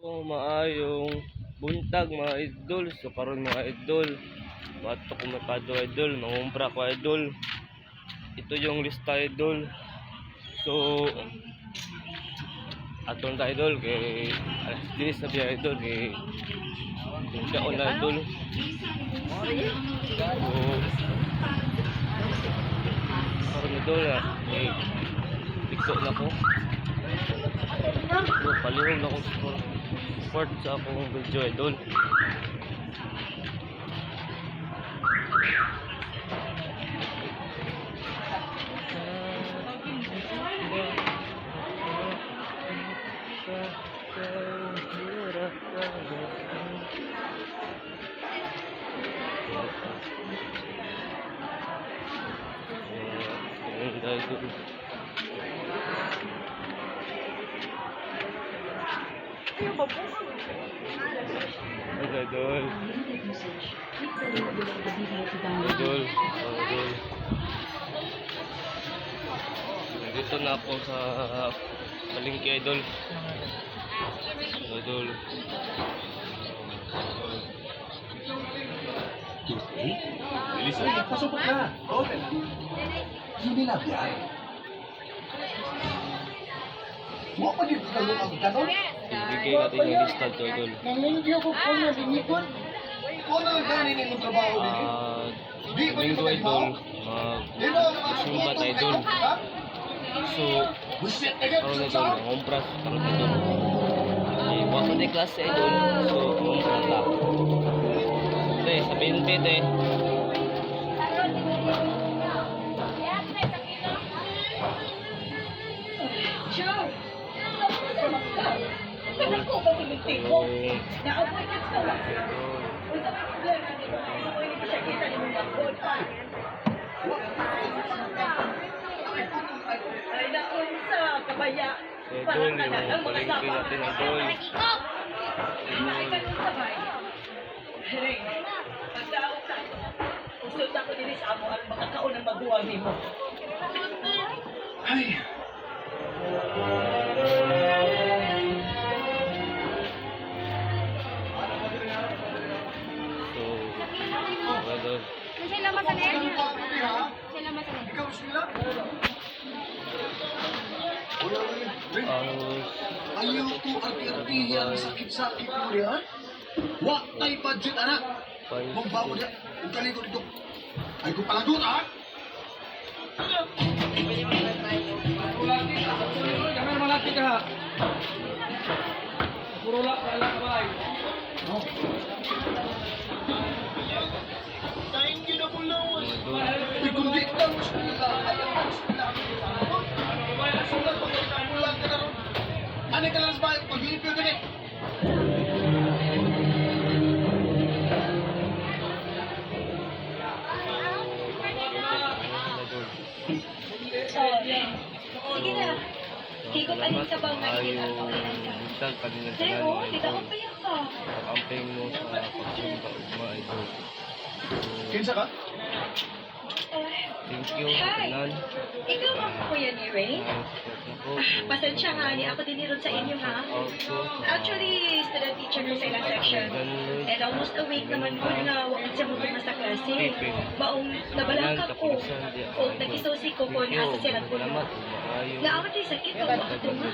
Maayong buntag mga idol. So karon mga idol, bato ko merkado idol, mangumpra ko idol. Ito yung lista idol. So aton ka idol kay alas 10 na biya idol kay tungkaon na idol. So karon idol kay tiktok na ko. So palihog na ko support sa akong video idol. Idol. Nandito na ako sa palengke idol. Idol. Bilis na, pasok na. Okay. Hindi na yan. Huwag pa dito kayo ang ganon. Ibigay natin yung lista to idol. Nangyayagyo ko po na binikon. Kung ano ganin yung trabaho din eh? Linggo idol, mag-sumbat idol. So, karon idol, mangumpras karon idol. Huwag ko na klase idol, so mangumpra ta. Te, sabihin te. Idol, yung palengke natin idol. Usod ako din sa amo ang makakaon ng maguwang nimo. Ay. So, idol. Sila masanay. Sila masanay. Ikaw sila? Ayaw ko arti-arti ang sakit-sakit mo yan. Wak tay budget anak. Magbago niya. Huwag kalikot dito. Ay ko pala doon ah. Jangan malaki ka. Puro lang pala bay. Tayong ginabulawan. Ay kundi ka mo sila. Ayaw mo sila. Pulang ka na ron. Ano ka lang sa bahay? Pag-iipyo ka rin. Sige na. Higop alin ka bang nakikita ko ilan ka? Buntag kanina Sir, tanan oh, mga di ka idol. ko payak ka. Pag-amping mo sa pagsumpa ugma idol. Kinsa ka? Thank you, Hi. tanan. Ikaw ang kuya ni Ray? Pasensya nga, ni ako dinirod sa inyo ha. Actually, student teacher ko sa ilang section. And almost a week naman ko na wakit siya mo sa klase. Maong nabalakap ko. O nag-isosi ko kung asa siya nagpuno. Salamat, maayo. Naawat yung sakit ko. Ako nga.